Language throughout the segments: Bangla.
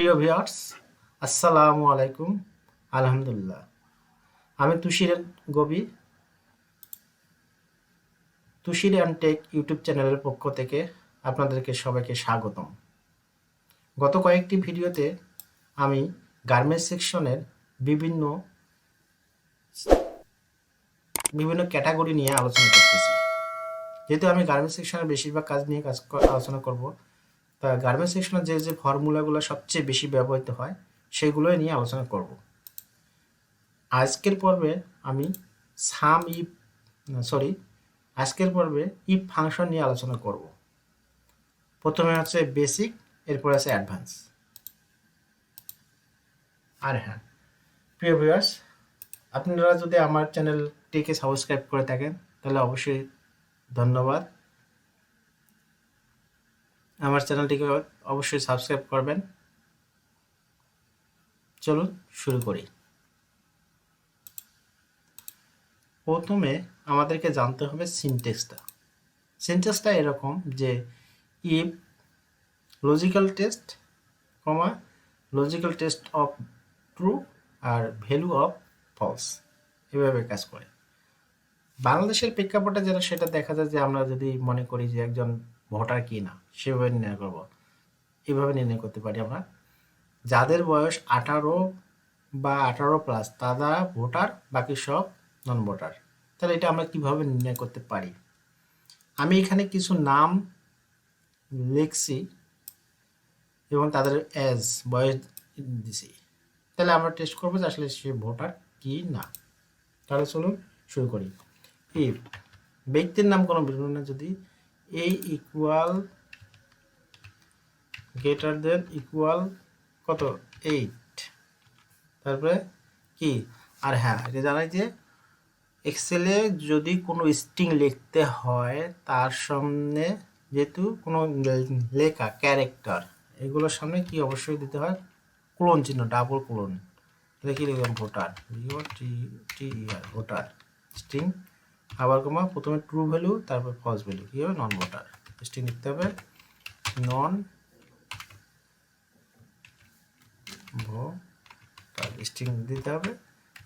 প্রিয় ভিউয়ার্স, আসসালামু আলাইকুম। আলহামদুলিল্লাহ, আমি তুষির গবি, তুষির অ্যান্ড টেক ইউটিউব চ্যানেলের পক্ষ থেকে আপনাদেরকে সবাইকে স্বাগতম। গত কয়েকটি ভিডিওতে আমি গার্মেন্টস সেকশনের বিভিন্ন বিভিন্ন ক্যাটাগরি নিয়ে আলোচনা করতেছি। যেহেতু আমি গার্মেন্টস সেকশনের বেশিরভাগ কাজ নিয়ে আলোচনা করব, তা গার্মেন্টস সেকশনের যে ফর্মুলাগুলো সবচেয়ে বেশি ব্যবহৃত হয় সেগুলোই নিয়ে আলোচনা করব। আজকের পর্বে আমি সাম ইফ সরি আজকের পর্বে ইফ ফাংশন নিয়ে আলোচনা করব। প্রথমে হচ্ছে বেসিক, এরপর আছে অ্যাডভান্স। আর হ্যাঁ, প্রিয় ভিউয়ার্স, আপনারা যদি আমার চ্যানেলটিকে সাবস্ক্রাইব করে থাকেন তাহলে অবশ্যই ধন্যবাদ। আমার চ্যানেলটিকে অবশ্যই সাবস্ক্রাইব করবেন। চলুন শুরু করি। প্রথমে আমাদেরকে জানতে হবে সিনট্যাক্সটা এরকম যে if logical test comma logical test of true আর ভ্যালু অফ ফলস, এভাবে কাজ করে। বাংলাদেশের প্রেক্ষাপটে যেটা সেটা দেখা যায় যে আমরা যদি মনে করি যে একজন ভোটার কি না, সেভাবে নির্ণয় করব। এভাবে নির্ণয় করতে পারি আমরা, যাদের বয়স 18 বা 18+ তারা ভোটার, বাকি সব নন ভোটার। তাহলে এটা আমরা কিভাবে নির্ণয় করতে পারি? আমি এখানে কিছু নাম লিখছি এবং তাদের বয়স দিছি। তাহলে আমরা টেস্ট করবো যে আসলে সে ভোটার কি না। তাহলে চলুন শুরু করি। ইফ ব্যক্তির নাম কোনো বিবরণ যদি এই ইকুয়াল গ্রেটার দেন ইকুয়াল কত 8, তারপরে কি, আর হ্যাঁ এটা জানাই যে এক্সেলে যদি কোনো স্ট্রিং লিখতে হয় তার সামনে যেহেতু কোনো লেখা ক্যারেক্টার এগুলোর সামনে কি অবশ্যই দিতে হয় কোলন চিহ্ন, ডাবল কোলন। লিখে লিখলাম ভোটার, ভোটার স্ট্রিং, আবার কমা প্রথমে ট্রু ভ্যালু তারপর ফলস ভ্যালু, কি হবে নন ভোটার। স্ট্রিং লিখতে হবে নন ভোটার, স্ট্রিং দিতে হবে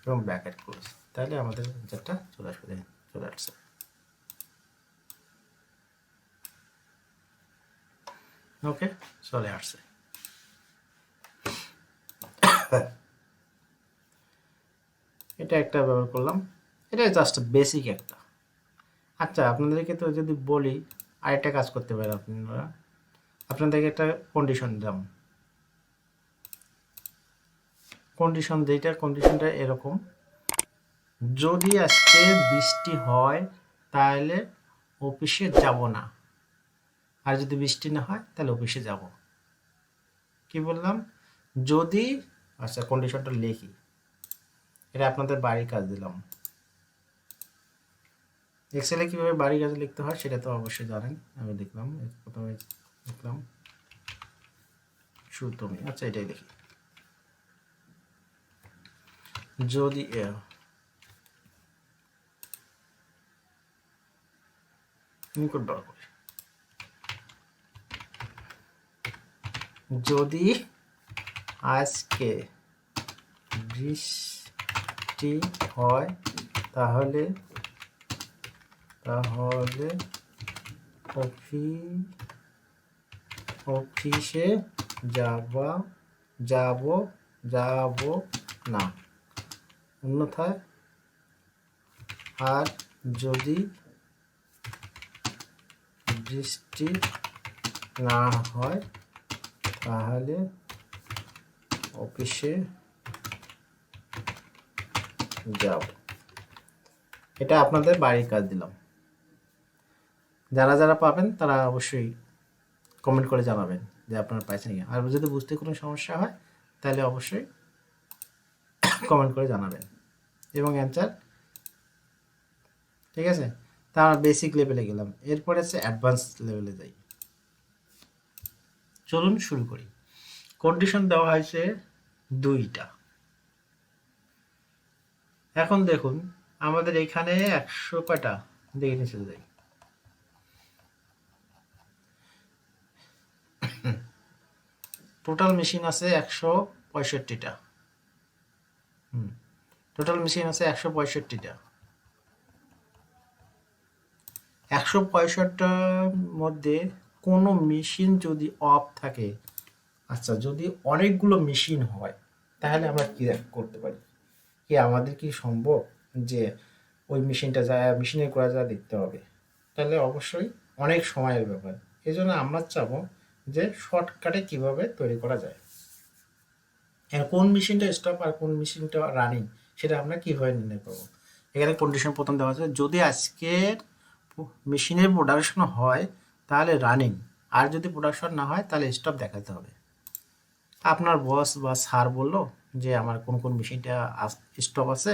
এবং ব্র্যাকেট ক্লোজ। তাহলে আমাদের অ্যান্সারটা চলে আসছে। ওকে, চলে আসছে। এটা একটা ব্যবহার করলাম, এটা জাস্ট বেসিক একটা। আচ্ছা, আপনাদেরকে তো যদি বলি আরেকটা কাজ করতে পারেন আপনারা, আপনাদেরকে একটা কন্ডিশন দিলাম। কন্ডিশনটা এরকম, যদি আজকে বৃষ্টি হয় তাহলে অফিসে যাব না, আর যদি বৃষ্টি না হয় তাহলে অফিসে যাব। কি বললাম? যদি, আচ্ছা কন্ডিশনটা লিখি, এটা আপনাদের বাড়ির কাজ দিলাম। এক্সেলে কিভাবে বাড়ির কাজ লিখতে হয় সেটা তো অবশ্যই জানেন। আমি দেখলাম, প্রথমে লিখলাম সুতমি, আচ্ছা এটাই লিখি। যদি নিকট বার করি, যদি আজকে বৃষ্টি হয় তাহলে অফিসে যাব না, অন্যথায়, আর যদি বৃষ্টি না হয় তাহলে অফিসে যাব। এটা আপনাদের বাড়ির কাজ দিলাম। যারা যারা পাবেন তারা অবশ্যই কমেন্ট করে জানাবেন যে আপনারা পাইছেন কি। আর যদি বুঝতে কোনো সমস্যা হয় তাহলে অবশ্যই কমেন্ট করে জানাবেন এবং অ্যান্সার, ঠিক আছে। তা বেসিক লেভেলে গেলাম, এরপরে হচ্ছে অ্যাডভান্স লেভেলে যাই। চলুন শুরু করি। কন্ডিশন দেওয়া হয়েছে 2টা। এখন দেখুন আমাদের এখানে 100 কয়টা দেখে নিচে যাই। টোটাল মেশিন আছে 165টা। টোটাল মেশিন আছে 165টা। 165টার মধ্যে কোনো মেশিন যদি অফ থাকে, আচ্ছা যদি অনেকগুলো মেশিন হয় তাহলে আমরা কি করতে পারি? কি আমাদের কি সম্ভব যে ওই মেশিনটা যা মেশিনে করা যা দেখতে হবে? তাহলে অবশ্যই অনেক সময়ের ব্যাপার। এই জন্য আমরা চাবো যে শর্টকাটে কিভাবে তৈরি করা যায়। কোন মেশিনটা স্টপ আর কোন মেশিনটা রানিং সেটা আমরা কিভাবে নির্ণয় করবো? এখানে কন্ডিশন প্রথম দেওয়া আছে, যদি আজকের মেশিনের প্রোডাকশন হয় তাহলে রানিং, আর যদি প্রোডাকশন না হয় তাহলে স্টপ দেখাতে হবে। আপনার বস বা স্যার বললো যে আমার কোন কোন মেশিনটা স্টপ আছে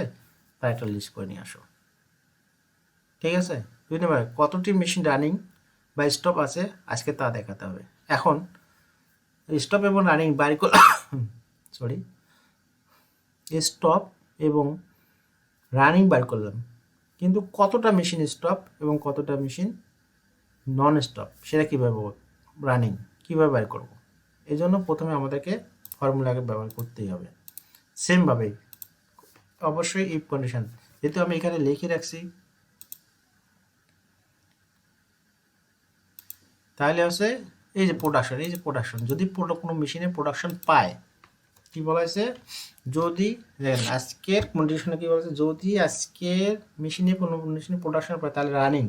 তা একটা লিস্ট করে নিয়ে আসো। ঠিক আছে, 2 নম্বর কতটি মেশিন রানিং বা স্টপ আছে আজকে তা দেখাতে হবে। এখন স্টপ এবং রানিং বাইর করে সরি স্টপ এবং রানিং বার করলাম, কিন্তু কতটা মেশিন স্টপ এবং কতটা মেশিন নন স্টপ সেটা কীভাবে রানিং কীভাবে বার করব? এই জন্য প্রথমে আমাদেরকে ফর্মুলাকে ব্যবহার করতেই হবে। সেমভাবেই অবশ্যই ইফ কন্ডিশন, যেহেতু আমি এখানে লিখে রাখছি তাহলে হচ্ছে এই যে প্রোডাকশন, এই যে প্রোডাকশন যদি কোনো মেশিনে প্রোডাকশন পায়, কি বলা হয়েছে, যদি আজকের কন্ডিশনে কি বলছে, যদি আজকের মেশিনে কোনো মেশিনে প্রোডাকশন পায় তাহলে রানিং,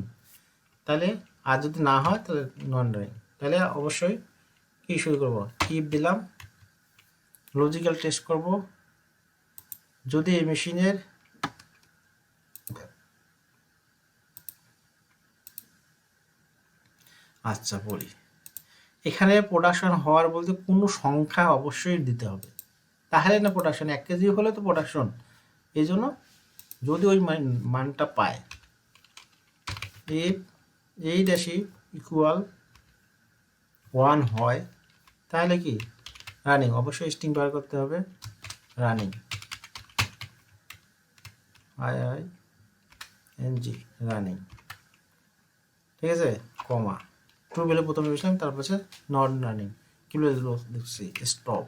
তাহলে আর যদি না হয় তাহলে নন রানিং। তাহলে অবশ্যই কি শুরু করবো, ইফ দিলাম, লজিক্যাল টেস্ট করব, যদি এই মেশিনের আচ্ছা বলি, এখানে প্রোডাকশন হওয়ার বলতে কোনো সংখ্যা অবশ্যই দিতে হবে, তাহলে না প্রোডাকশন 1 কেজি হলে তো প্রোডাকশন। এই জন্য যদি ওই মানটা পায়, এই ড্যাশি ইকুয়াল 1 হয় তাহলে কি রানিং, অবশ্যই স্ট্রিং বার করতে হবে রানিং, IING রানিং। ঠিক আছে, কমা ট্রু ভ্যালু প্রথমে লিখলাম, তারপর হচ্ছে নন রানিং কি বলে লিখছি স্টপ,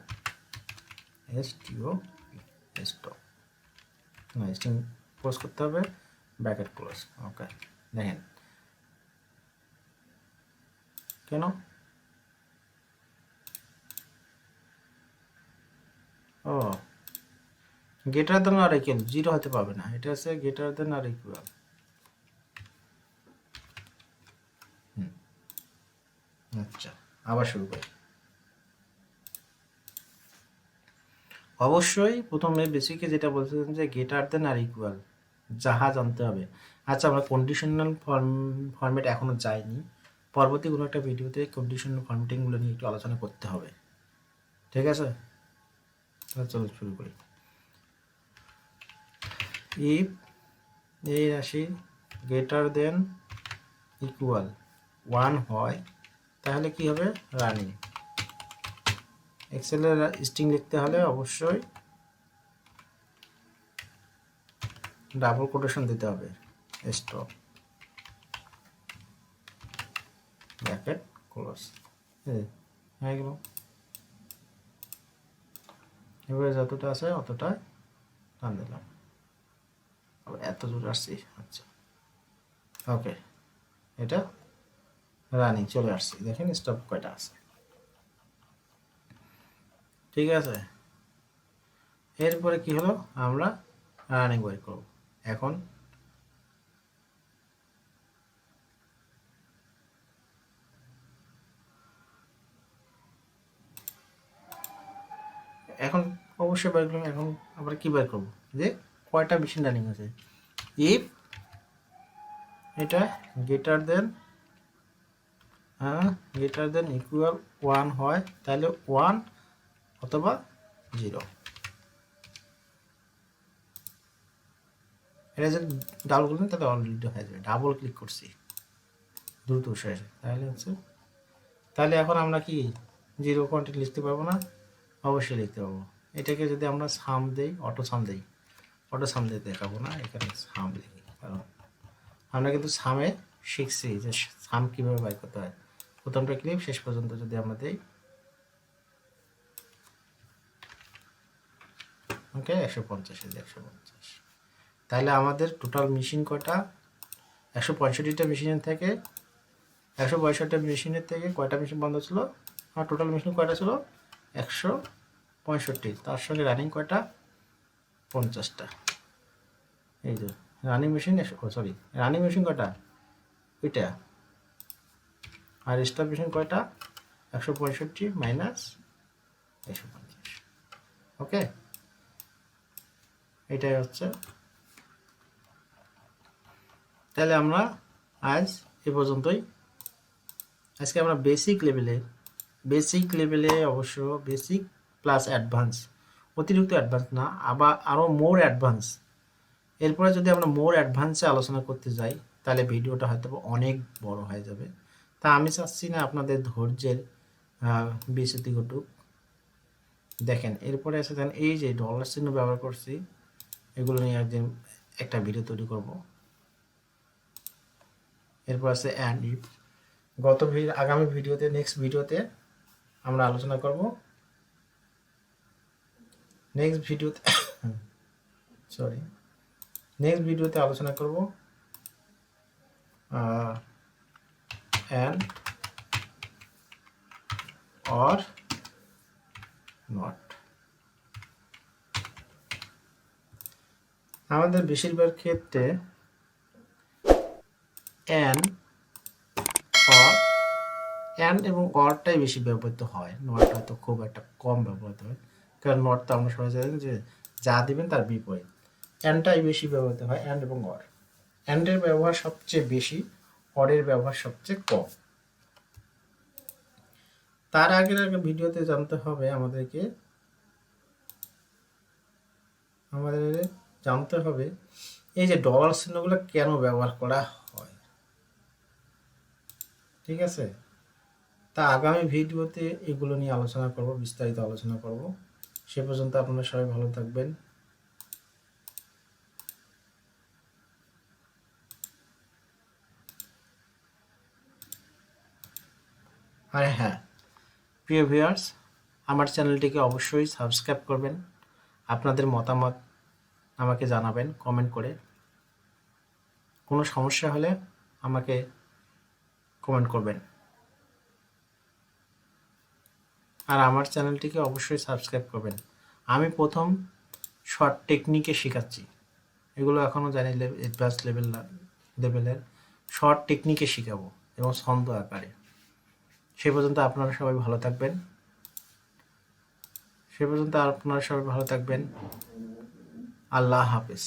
স্টপ না স্ট্রিং ক্লোজ করতে হবে, ব্র্যাকেট ক্লোজ। ওকে, দেখেন কেন ও গ্রেটার দেন আর ইকুয়াল, জিরো হতে পারবে না, এটা হচ্ছে গ্রেটার দেন আর ইকুয়াল। আচ্ছা আবার শুরু করি। অবশ্যই প্রথমে বেসিকে যেটা বলছিলেন যে গ্রেটার দেন আর ইকুয়াল যাহা জানতে হবে। আচ্ছা আমরা কন্ডিশনাল ফরম্যাট এখনো যাইনি, পরবর্তী কোনো একটা ভিডিওতে কন্ডিশনাল ফরম্যাটিংগুলো নিয়ে একটু আলোচনা করতে হবে। ঠিক আছে, তাহলে চলো শুরু করি। ইফ এই রাশি গ্রেটার দেন ইকুয়াল 1 হয় তাহলে কি হবে রানিং। এক্সেলের স্ট্রিং লিখতে হলে অবশ্যই ডাবল কোটেশন দিতে হবে, স্টপ ব্র্যাকেট ক্লোজ। হয়ে গেল, এবারে যতটা আছে অতটা টান দিলাম, আবার এত দূর আসছি। আচ্ছা ওকে, এটা রানিং চলে আসছি, দেখেন স্টপ কয়টা আছে। ঠিক আছে, এরপরে কি হলো, আমরা রানিং বের করব। এখন এখন অবশ্যই বের করলাম, এখন আবার কি বের করব যে কয়টা মেশিন রানিং আছে। ইফ এটা গ্রেটার দেন ইকুয়াল 1 হয় তাহলে 1 অথবা 0। এটা যদি ডাবল করলেন তাহলে অলরেডি হয়ে যাবে, ডাবল ক্লিক করছি দ্রুত শেষ, তাহলে হচ্ছে, তাহলে এখন আমরা কি 0 কোয়ান্টিটি লিখতে পারবো না? অবশ্যই লিখতে পারবো। এটাকে যদি আমরা সাম দেই, অটো সাম দিয়ে দেখাবো না, এখানে সাম লিখি, কারণ আমরা কিন্তু সামে শিখছি যে সাম কীভাবে বাই করতে হয়। প্রথমটা ক্লিপ শেষ পর্যন্ত যদি আমরা দিই ওকে 150 150। তাহলে আমাদের টোটাল মেশিন কয়টা? 165টা মেশিনের থেকে 165টা মেশিনের থেকে কয়টা মেশিন বন্ধ ছিল? আর টোটাল মেশিন কয়টা ছিল? 165। তার সঙ্গে রানিং কয়টা? 50টা। এই যে running machine, sorry running machine কয়টা? ওইটা। আর স্টপ মেশিন কয়টা? 165 মাইনাস 150। ওকে, এটাই হচ্ছে। তাহলে আমরা আজ এ পর্যন্তই। আজকে আমরা বেসিক লেভেলে অবশ্য বেসিক প্লাস অ্যাডভান্স, অতিরিক্ত অ্যাডভান্স না, আবার আরও মোর অ্যাডভান্স। এরপরে যদি আমরা মোর অ্যাডভান্সে আলোচনা করতে যাই তাহলে ভিডিওটা হয়তো অনেক বড় হয়ে যাবে। তা আমি চাচ্ছি না আপনাদের ধৈর্যের বিচ্যুতি ঘটুক। দেখেন এরপরে আছে দেন এই যে ডলার চিহ্ন ব্যবহার করছি, এগুলো নিয়ে একদিন একটা ভিডিও তৈরি করব। এরপর আছে অ্যান্ড ইফ। আগামী ভিডিওতে, নেক্সট ভিডিওতে আমরা আলোচনা করব। নেক্সট ভিডিওতে আলোচনা করব অ্যান্ড অর নট। আমাদের বেশিরভাগ ক্ষেত্রে অ্যান্ড এবং অরটাই বেশি ব্যবহৃত হয়, নট হয়তো খুব একটা কম ব্যবহৃত হয়। কারণ নট তো আমরা সবাই জানি যে যা দিবেন তার বিপরীত। অ্যান্ডটাই বেশি ব্যবহৃত হয়, অ্যান্ড এবং অর। অ্যান্ডের ব্যবহার সবচেয়ে বেশি, অরের ব্যবহার সবচেয়ে কম। তার আগে ভিডিওতে জানতে হবে আমাদের জানতে হবে এই যে ডলার চিহ্নগুলো কেন ব্যবহার করা হয়। ঠিক আছে, তা আগামী ভিডিওতে এগুলো নিয়ে আলোচনা করব, বিস্তারিত আলোচনা করব। সে পর্যন্ত আপনারা সবাই ভালো থাকবেন। আর হ্যাঁ প্রিয় ভিউয়ার্স, আমার চ্যানেলটিকে অবশ্যই সাবস্ক্রাইব করবেন। আপনাদের মতামত আমাকে জানাবেন কমেন্ট করে। কোনো সমস্যা হলে আমাকে কমেন্ট করবেন। আর আমার চ্যানেলটিকে অবশ্যই সাবস্ক্রাইব করবেন। আমি প্রথম শর্ট টেকনিকে শেখাচ্ছি, এগুলো এখনও জানি অ্যাডভান্স লেভেলের শর্ট টেকনিকে শেখাবো এবং ছন্দ আকারে। সে পর্যন্ত আপনারা সবাই ভালো থাকবেন। আল্লাহ হাফেজ।